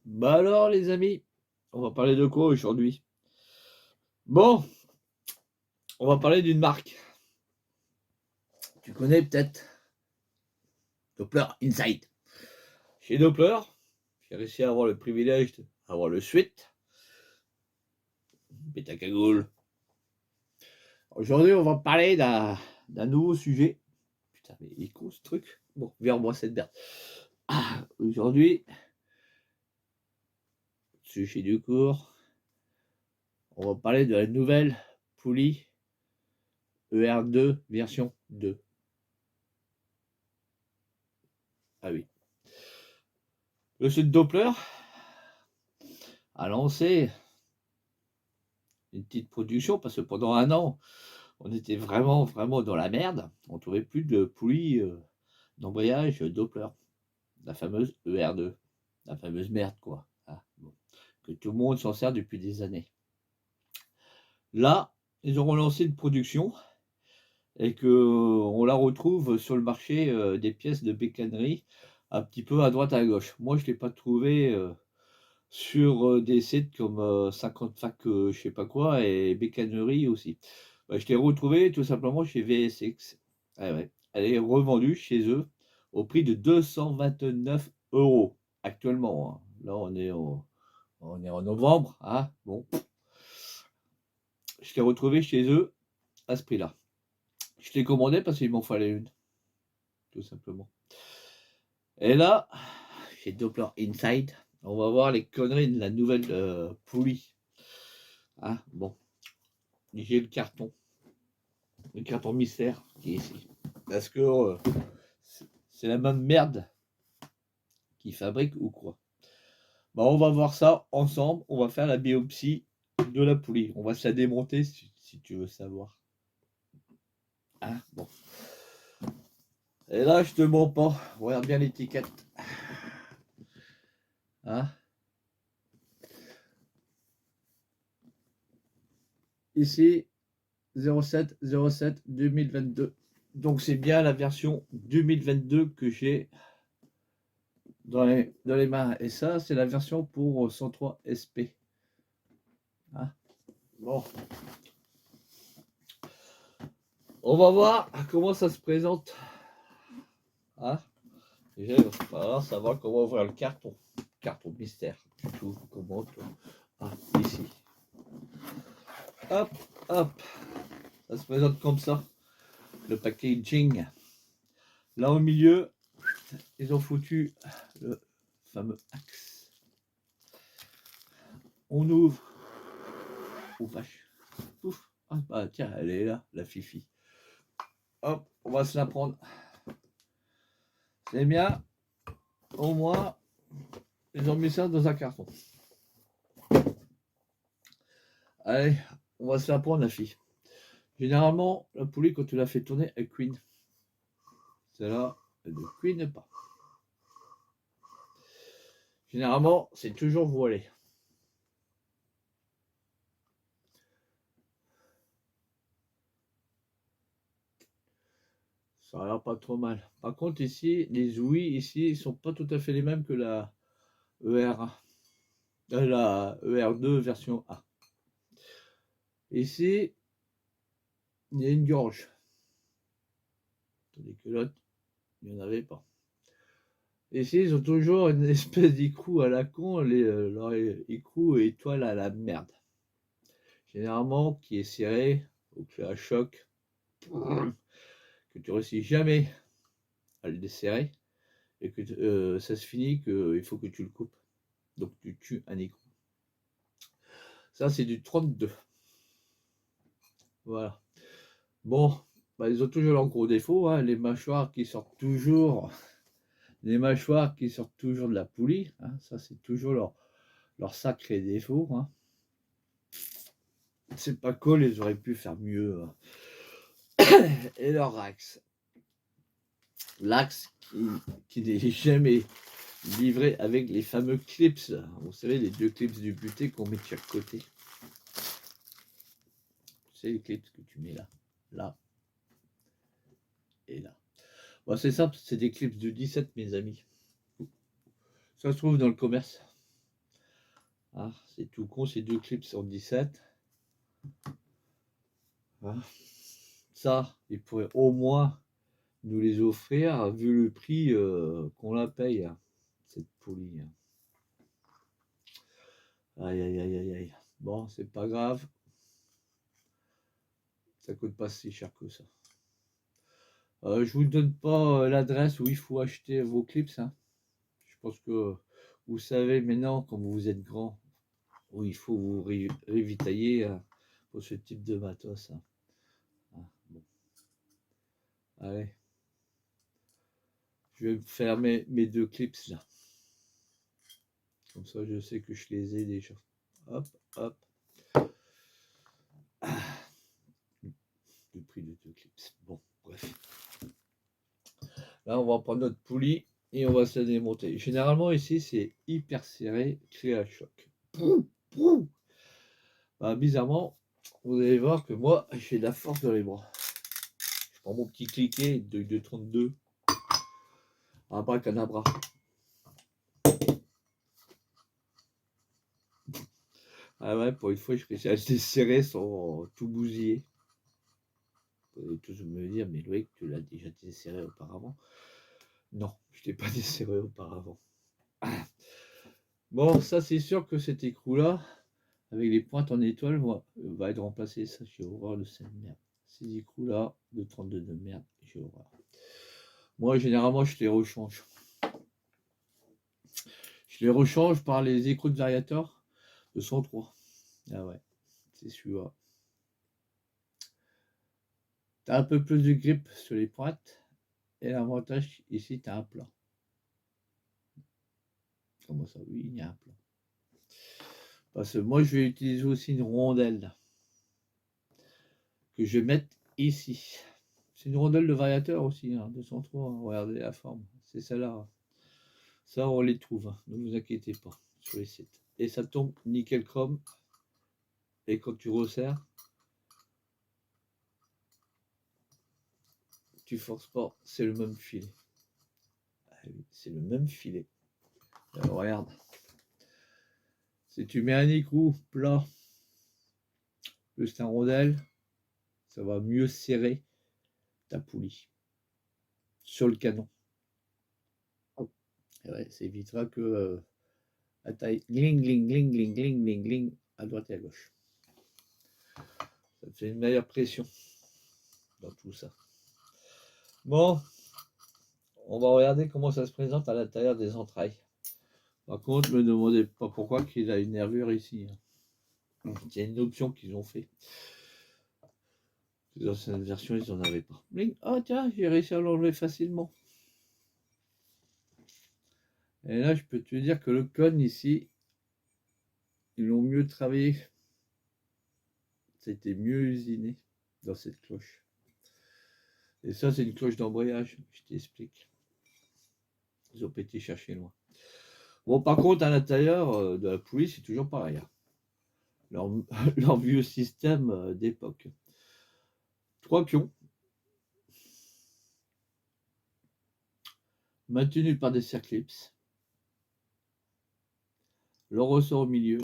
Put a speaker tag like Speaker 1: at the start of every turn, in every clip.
Speaker 1: Bah alors les amis, on va parler de quoi aujourd'hui? Bon, on va parler d'une marque. Tu connais peut-être Doppler Insight. Chez Doppler, j'ai réussi à avoir le privilège d'avoir le suite. Mets ta cagoule. Aujourd'hui, on va parler d'un nouveau sujet. Putain, mais il est con ce truc. Bon, viens, moi cette merde. Aujourd'hui, sujet du cours, on va parler de la nouvelle poulie ER2 version 2. Ah oui. Le site Doppler a lancé une petite production parce que pendant un an, on était vraiment dans la merde. On trouvait plus de poulies d'embrayage Doppler, la fameuse ER2, la fameuse merde quoi. Ah, bon. Que tout le monde s'en sert depuis des années. Là, ils ont relancé une production et que on la retrouve sur le marché des pièces de bécannerie un petit peu à droite à gauche. Moi, je l'ai pas trouvé sur des sites comme 50 fac, je sais pas quoi, et bécannerie aussi. Bah, je l'ai retrouvé tout simplement chez VSX. Ah ouais. Elle est revendue chez eux au prix de 229 € actuellement, hein. Là, on est en novembre. Hein. Bon, je l'ai retrouvé chez eux à ce prix-là. Je l'ai commandé parce qu'il m'en fallait une, tout simplement. Et là, chez Doppler Inside, on va voir les conneries de la nouvelle poulie. Ah, bon, j'ai le carton mystère qui est ici. Parce que c'est la même merde qu'ils fabriquent ou quoi. Bah, on va voir ça ensemble. On va faire la biopsie de la poulie. On va se la démonter si tu veux savoir. Hein, bon. Et là, je te mens pas. Regarde bien l'étiquette. Hein. Ici, 07/07/2022. Donc c'est bien la version 2022 que j'ai dans les mains. Et ça, c'est la version pour 103 SP. Hein. Bon. On va voir comment ça se présente. Hein. Déjà, il va falloir savoir comment ouvrir le carton. Carton mystère. Tu ouvres comment toi? Ah, ici. Hop, hop. Ça se présente comme ça. Le packaging. Là au milieu, ils ont foutu le fameux axe. On ouvre. Oh vache. Ouf. Ah bah tiens, elle est là, la fifi. Hop, on va se la prendre. C'est bien. Au moins, ils ont mis ça dans un carton. Allez, on va se la prendre, la fille. Généralement, la poulie, quand tu la fais tourner, elle cuine. Celle-là, elle ne cuine pas. Généralement, c'est toujours voilé. Ça a l'air pas trop mal. Par contre, ici, les ouïes, ici, ils sont pas tout à fait les mêmes que la ER1. La ER2 version A. Ici, il y a une gorge. Tandis que l'autre, il n'y en avait pas. Ici, ils ont toujours une espèce d'écrou à la con, leur écrou et étoile à la merde. Généralement, qui est serré, ou que tu as un choc, que tu réussis jamais à le desserrer, et que ça se finit qu'il faut que tu le coupes. Donc tu tues un écrou. Ça, c'est du 32. Voilà. Bon, bah, ils ont toujours leur gros défaut, hein, les mâchoires qui sortent toujours. Les mâchoires qui sortent toujours de la poulie, hein, ça c'est toujours leur sacré défaut. Hein. C'est pas cool, ils auraient pu faire mieux. Hein. Et leur axe. L'axe qui n'est jamais livré avec les fameux clips. Vous savez, les deux clips du buté qu'on met de chaque côté. C'est les clips que tu mets là, là et là. Bon, c'est simple, c'est des clips de 17, mes amis. Ça se trouve dans le commerce. Ah, c'est tout con, ces deux clips sont 17. Ah. Ça, ils pourraient au moins nous les offrir, vu le prix qu'on la paye, hein, cette poulie. Aïe, aïe, aïe, aïe, aïe. Bon, c'est pas grave. Ça coûte pas si cher que ça. Je vous donne pas l'adresse où il faut acheter vos clips, hein. Je pense que vous savez maintenant, comme vous êtes grand, où il faut vous ravitailler pour ce type de matos, hein. Ah, bon. Allez, je vais me faire mes deux clips là. Comme ça, je sais que je les ai déjà. Hop, hop. Ah, le prix de deux clips. Bon, bref. Là, on va prendre notre poulie et on va se la démonter. Généralement, ici, c'est hyper serré, créé à choc. Bah, bizarrement, vous allez voir que moi, j'ai de la force dans les bras. Je prends mon petit cliquet de 32. Abracadabra. Ah ouais, pour une fois, je réussis à les serrer sans tout bousiller. Vous allez tous me dire, mais Loïc, tu l'as déjà desserré auparavant. Non, je ne l'ai pas desserré auparavant. Ah. Bon, ça, c'est sûr que cet écrou-là, avec les pointes en étoile, va être remplacé. Ça, j'ai horreur de cette merde. Ces écrous-là, de 32 de merde, j'ai horreur. Moi, généralement, je les rechange. Je les rechange par les écrous de variateur de 103. Ah ouais, c'est celui-là. Tu as un peu plus de grip sur les pointes. Et l'avantage, ici, tu as un plat. Comment ça? Oui, il y a un plat. Parce que moi, je vais utiliser aussi une rondelle que je vais mettre ici. C'est une rondelle de variateur aussi, hein, 203. Hein. Regardez la forme. C'est celle-là. Hein. Ça, on les trouve. Hein. Ne vous inquiétez pas sur les sites. Et ça tombe nickel chrome. Et quand tu resserres, tu forces pas. C'est le même filet. Ah oui, c'est le même filet. Alors, regarde. Si tu mets un écrou plat plus un rondelle, ça va mieux serrer ta poulie sur le canon. Et ouais, ça évitera que la taille gling, gling, gling, gling, gling, gling, gling, à droite et à gauche. Ça te fait une meilleure pression dans tout ça. Bon, on va regarder comment ça se présente à l'intérieur des entrailles. Par contre, ne me demandez pas pourquoi il a une nervure ici. Il y a une option qu'ils ont fait. Les anciennes versions, ils n'en avaient pas. Oh tiens, j'ai réussi à l'enlever facilement. Et là, je peux te dire que le cône ici, ils l'ont mieux travaillé. C'était mieux usiné dans cette cloche. Et ça, c'est une cloche d'embrayage, je t'explique. Ils ont pas été chercher loin. Bon, par contre, à l'intérieur de la poulie, c'est toujours pareil. Hein. Leur vieux système d'époque. 3 pions. Maintenus par des circlips. Le ressort au milieu.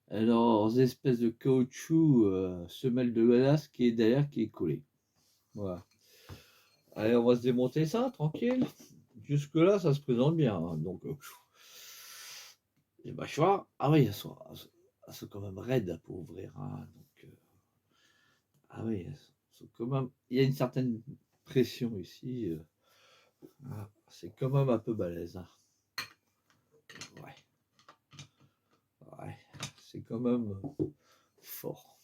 Speaker 1: Alors, espèces de caoutchouc, semelle de glace qui est derrière, qui est collée. Voilà. Allez, on va se démonter ça, tranquille. Jusque-là, ça se présente bien. Hein. Donc, les mâchoires, ah oui, elles sont quand même raides pour ouvrir. Hein. Donc, ah oui, elles sont quand même. Il y a une certaine pression ici. C'est quand même un peu balèze. Hein. Ouais. Ouais. C'est quand même fort.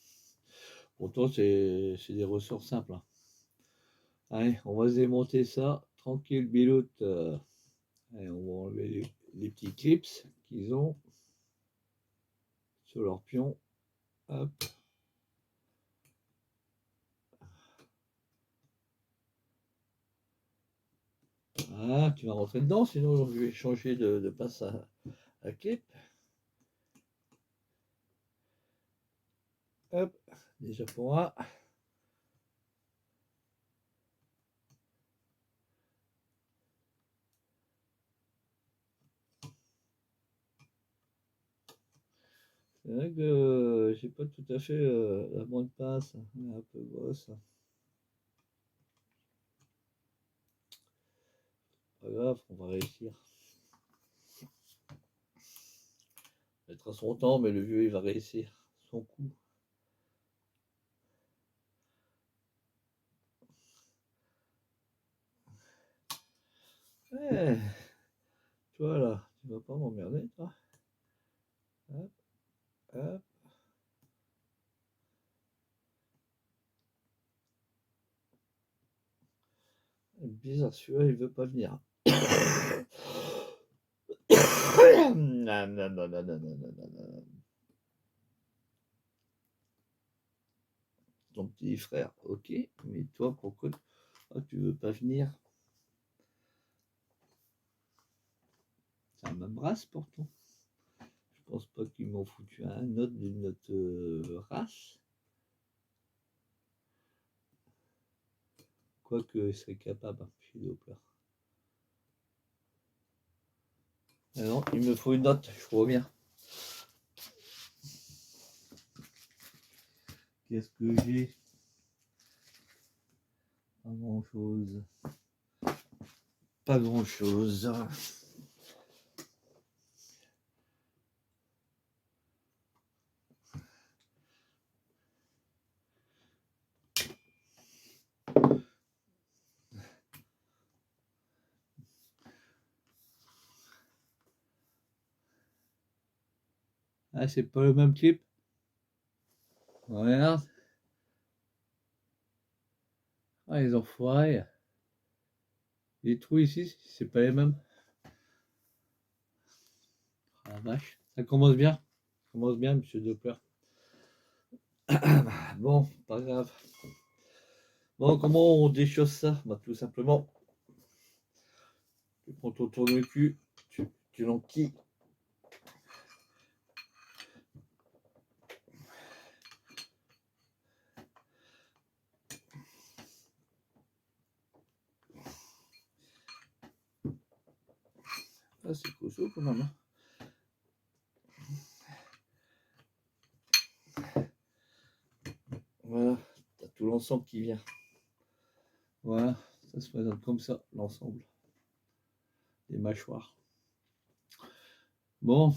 Speaker 1: Pourtant, c'est des ressorts simples. Hein. Allez, on va se démonter ça. Tranquille, biloute. Allez, on va enlever les petits clips qu'ils ont sur leur pion. Hop. Ah, tu vas rentrer dedans, sinon je vais changer de passe à clip. Hop, déjà pour un. C'est vrai que j'ai pas tout à fait la bonne passe, elle est un peu grosse. Pas grave, on va réussir. Ça mettra son temps, mais le vieux il va réussir son coup. Eh, toi là, tu vas pas m'emmerder, toi. Hop, hop. Bizarre, celui-là, il veut pas venir. Non, non, non, non, non, non, non, non, non. Ton petit frère, ok, mais toi, pourquoi tu veux pas venir? Ça m'embrasse pourtant. Je pense pas qu'ils m'ont foutu un autre d'une autre race. Quoique, il serait capable, hein, chez Doppler. Ah non, il me faut une note, je reviens. Qu'est-ce que j'ai? Pas grand-chose. Pas grand-chose. Ah, c'est pas le même clip? Regarde. Ah, les enfoirés. Les trous ici, c'est pas les mêmes. Ah la vache. Ça commence bien. Ça commence bien, monsieur Doppler. Bon, pas grave. Bon, comment on déchausse ça? Bah, tout simplement, tu prends ton tourne-cul, tu l'enquilles. Ah, c'est costaud quand même. Voilà, t'as tout l'ensemble qui vient. Voilà, ça se présente comme ça, l'ensemble des mâchoires. Bon,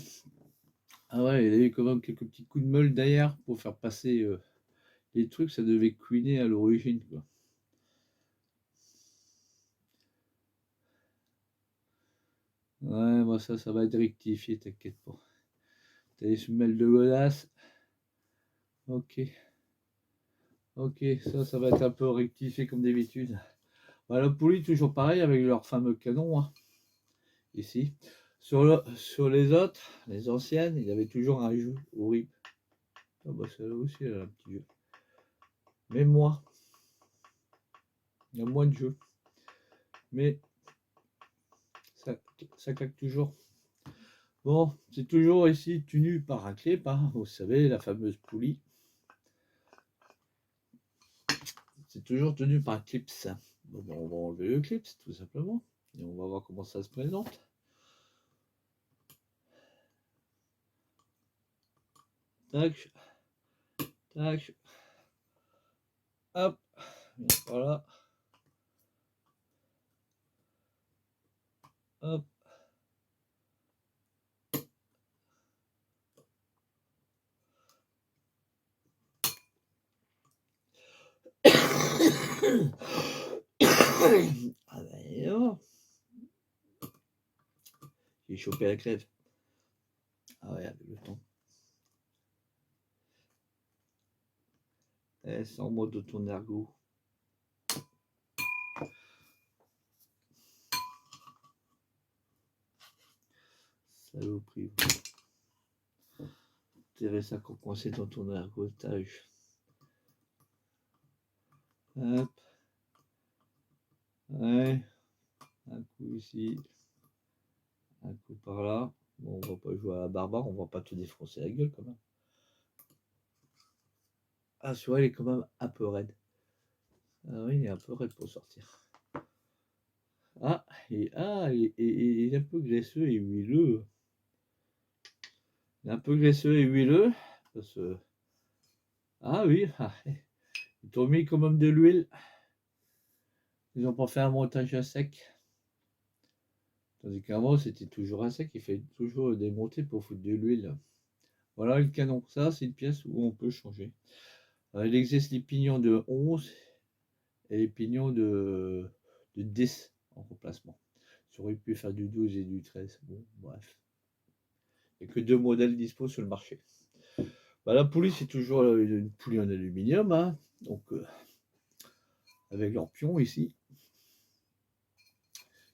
Speaker 1: ah ouais, il y a eu quand même quelques petits coups de meule derrière pour faire passer les trucs, ça devait couiner à l'origine, quoi. Ouais, moi ça va être rectifié, t'inquiète pas. T'as les semelles de godasse. Ok. Ok, ça va être un peu rectifié comme d'habitude. Bah, la poulie, toujours pareil avec leur fameux canon, hein, ici. Sur les autres, les anciennes, il y avait toujours un jeu horrible. Ah bah celle-là aussi, elle a un petit jeu. Mais moi, il y a moins de jeux. Mais ça claque toujours. Bon, c'est toujours ici tenu par un clip, hein, vous savez, la fameuse poulie. C'est toujours tenu par un clips. Bon, on va enlever le clips, tout simplement. Et on va voir comment ça se présente. Tac, tac, hop, voilà, hop. Ah ben, j'ai chopé la crève. Ah ouais, avec le temps. Eh, sans moi de ton ergot. Saloperie. Intéressant qu'on coincé dans ton ergotage. Hop. Ouais. Un coup ici. Un coup par là. Bon, on va pas jouer à la barbare, on va pas te défoncer la gueule quand même. Ah, celui-là, il est quand même un peu raide. Ah oui, il est un peu raide pour sortir. Ah, il est un peu graisseux et huileux. Il est un peu graisseux et huileux. Parce que... Ah oui, ils t'ont mis quand même de l'huile. Ils n'ont pas fait un montage à sec. Tandis qu'avant, c'était toujours à sec. Il fait toujours démonter pour foutre de l'huile. Voilà le canon. Ça, c'est une pièce où on peut changer. Il existe les pignons de 11 et les pignons de 10 en remplacement. J'aurais pu faire du 12 et du 13. Bon, bref. Il n'y a que 2 modèles dispo sur le marché. Bah, la poulie, c'est toujours une poulie en aluminium. Hein. Donc, avec leur pion ici.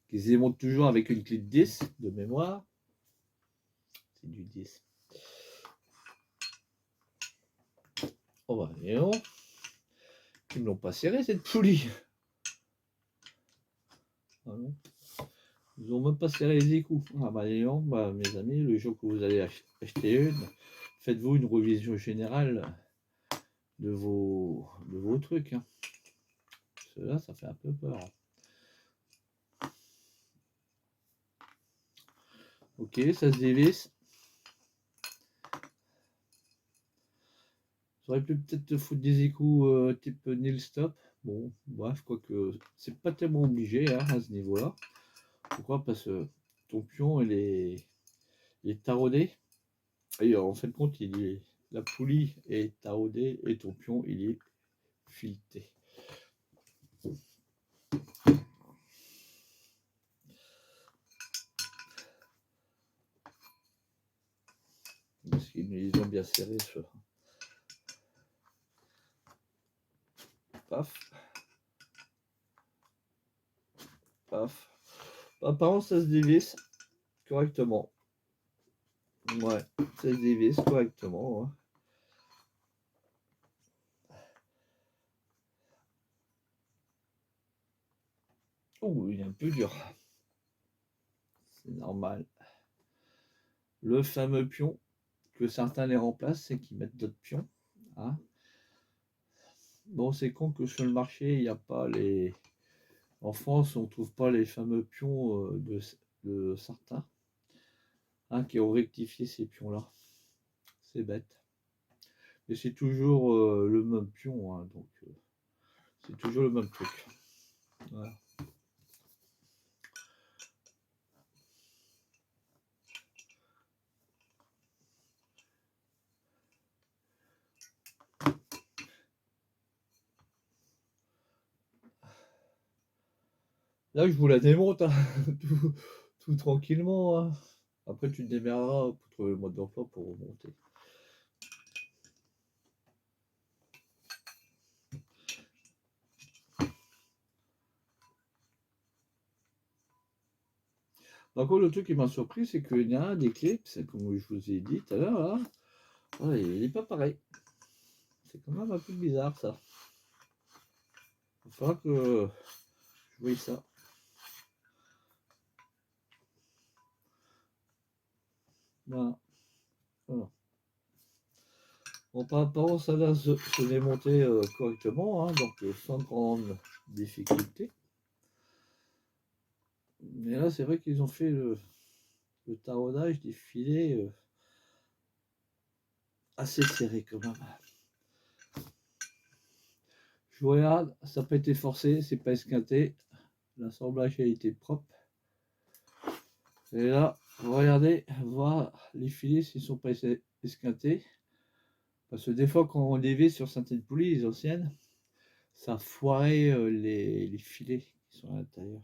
Speaker 1: Qui se démontent toujours avec une clé de 10 de mémoire. C'est du 10. Oh bah, et non. Ils ne l'ont pas serré cette poulie. Ah non. Ils n'ont même pas serré les écous. Ah bah, et non, bah, mes amis, le jour que vous allez acheter une, faites-vous une révision générale de vos trucs. Hein. Cela, ça fait un peu peur. Ok, ça se dévisse. J'aurais pu peut-être te foutre des écous type nil stop. Bon, bref, quoique c'est pas tellement obligé hein, à ce niveau-là. Pourquoi? Parce que ton pion, il est taraudé. Et en fin de compte, la poulie est taraudée et ton pion, il est fileté. Parce qu'ils ont bien serré ce. Paf. Paf. Apparemment, ça se dévisse correctement. Ouais, ça se dévisse correctement. Ouais. Oh, il est un peu dur. C'est normal. Le fameux pion que certains les remplacent, c'est qu'ils mettent d'autres pions. Hein. Bon, c'est con que sur le marché, il n'y a pas les. En France, on ne trouve pas les fameux pions de certains hein, qui ont rectifié ces pions-là. C'est bête. Mais c'est toujours le même pion, hein, donc c'est toujours le même truc. Voilà. Là, je vous la démonte, hein, tout tranquillement. Hein. Après, tu te démerderas pour trouver le mode d'emploi pour remonter. Par contre, le truc qui m'a surpris, c'est qu'il y a un des clés, c'est comme je vous ai dit tout à l'heure, là, ouais, il n'est pas pareil. C'est quand même un peu bizarre, ça. Il faudra que je voie ça. Voilà. Voilà. Bon, par rapport, ça va se démonter correctement, hein, donc sans grande difficulté. Mais là, c'est vrai qu'ils ont fait le taraudage des filets assez serré quand même. Je regarde, ça n'a pas été forcé, c'est pas esquinté. L'assemblage a été propre. Et là, regardez, voir les filets s'ils ne sont pas esquintés. Parce que des fois, quand on dévie sur certaines poulies, les anciennes, ça foirait les filets qui sont à l'intérieur.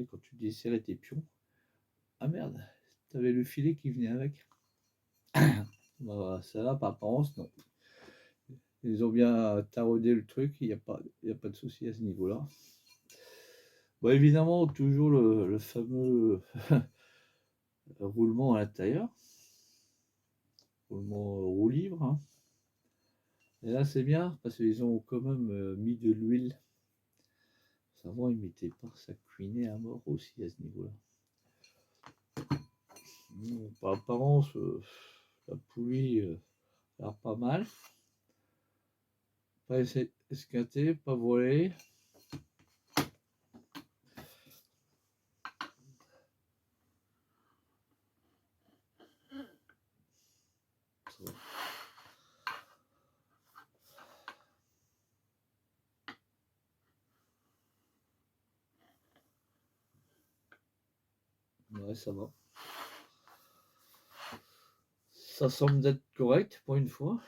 Speaker 1: Quand tu desserrais tes pions, ah merde, t'avais le filet qui venait avec. Bah, ça là, par apparence, non. Ils ont bien taraudé le truc, il n'y a pas de souci à ce niveau-là. Bon, évidemment, toujours le fameux roulement à l'intérieur. Roulement roue libre. Hein. Et là, c'est bien parce qu'ils ont quand même mis de l'huile. Avant, ils ne mettaient pas, ça cuinait à mort aussi à ce niveau-là. Par apparence, la poulie a l'air pas mal. Pas esquinté, pas voilé. Ouais, ça va. Ça semble être correct pour une fois.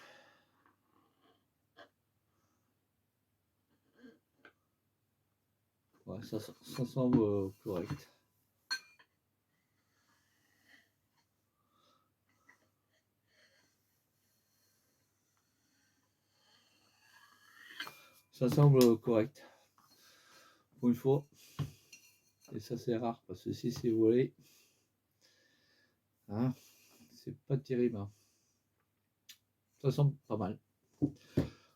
Speaker 1: Ouais, ça semble correct. Ça semble correct pour une fois. Et ça, c'est rare parce que si c'est volé, hein, c'est pas terrible. Hein. Ça semble pas mal.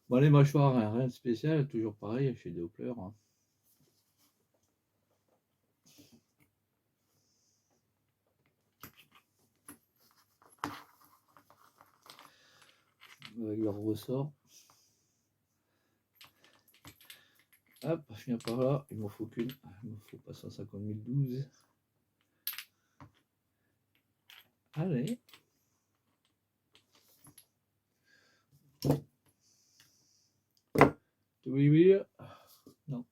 Speaker 1: Bon, les mâchoires, hein, rien de spécial, toujours pareil chez Doppler. Hein. Avec leur ressort. Hop, je viens par là, il m'en faut qu'une. Il m'en faut pas 150 012. Allez. Oui, oui. Non.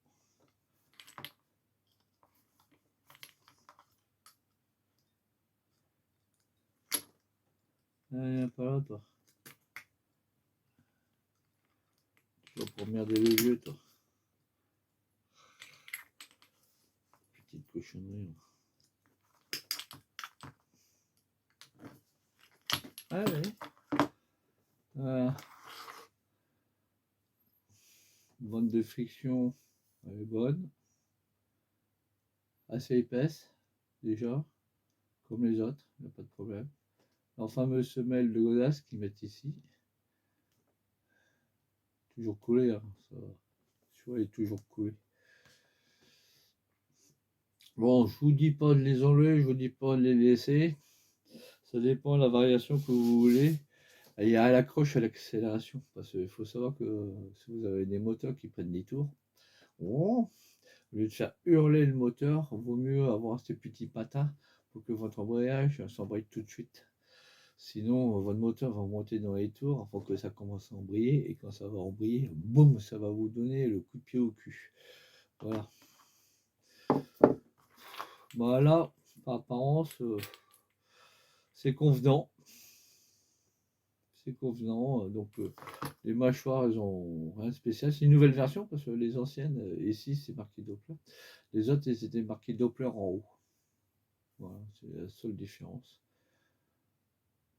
Speaker 1: Viens par là, toi. Tu vas pour merder le jeu, toi. Petite cochonnerie. Allez. Voilà. Bande de friction, elle est bonne. Assez épaisse, déjà, comme les autres, il n'y a pas de problème. La fameuse semelle de godasse qu'ils mettent ici. Toujours collée, hein, ça. Tu vois, elle est toujours collée. Bon, je vous dis pas de les enlever, je vous dis pas de les laisser. Ça dépend de la variation que vous voulez. Il y a l'accroche à l'accélération, parce qu'il faut savoir que si vous avez des moteurs qui prennent des tours, au lieu de faire hurler le moteur, il vaut mieux avoir ces petits patins pour que votre embrayage s'embraye tout de suite. Sinon, votre moteur va monter dans les tours pour que ça commence à embrayer, et quand ça va embrayer, boum, ça va vous donner le coup de pied au cul. Voilà. Voilà, par apparence, c'est convenant. C'est convenant. Donc, les mâchoires, elles ont rien de spécial. C'est une nouvelle version parce que les anciennes, ici, c'est marqué Doppler. Les autres, elles étaient marquées Doppler en haut. Voilà, c'est la seule différence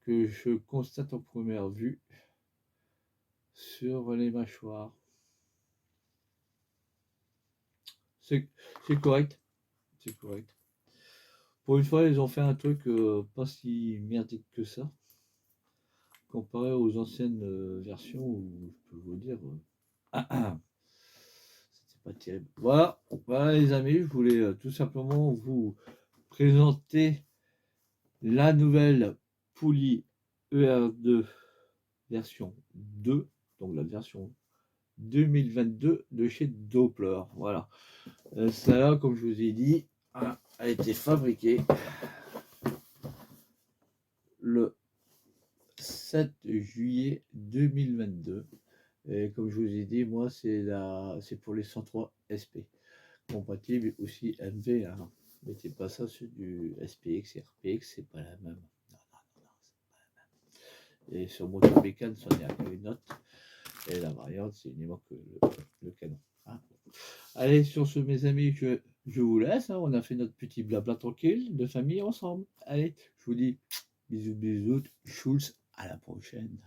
Speaker 1: que je constate en première vue sur les mâchoires. C'est correct. C'est correct. Pour une fois, ils ont fait un truc pas si merdique que ça, comparé aux anciennes versions où je peux vous dire, c'était pas terrible. Voilà, voilà les amis, je voulais tout simplement vous présenter la nouvelle poulie ER2 version 2, donc la version 2022 de chez Doppler. Voilà. Celle-là, comme je vous ai dit, a été fabriquée le 7 juillet 2022. Et comme je vous ai dit, moi, c'est pour les 103 SP. Compatible aussi MV. Hein. Mettez pas ça sur du SPX et RPX, c'est pas la même. Non, c'est pas la même. Et sur Moto Bécane, c'en est à une note. Et la variante, c'est uniquement que le canon. Hein. Allez, sur ce, mes amis, je vous laisse. Hein. On a fait notre petit blabla tranquille de famille ensemble. Allez, je vous dis bisous, bisous. Schulz, à la prochaine.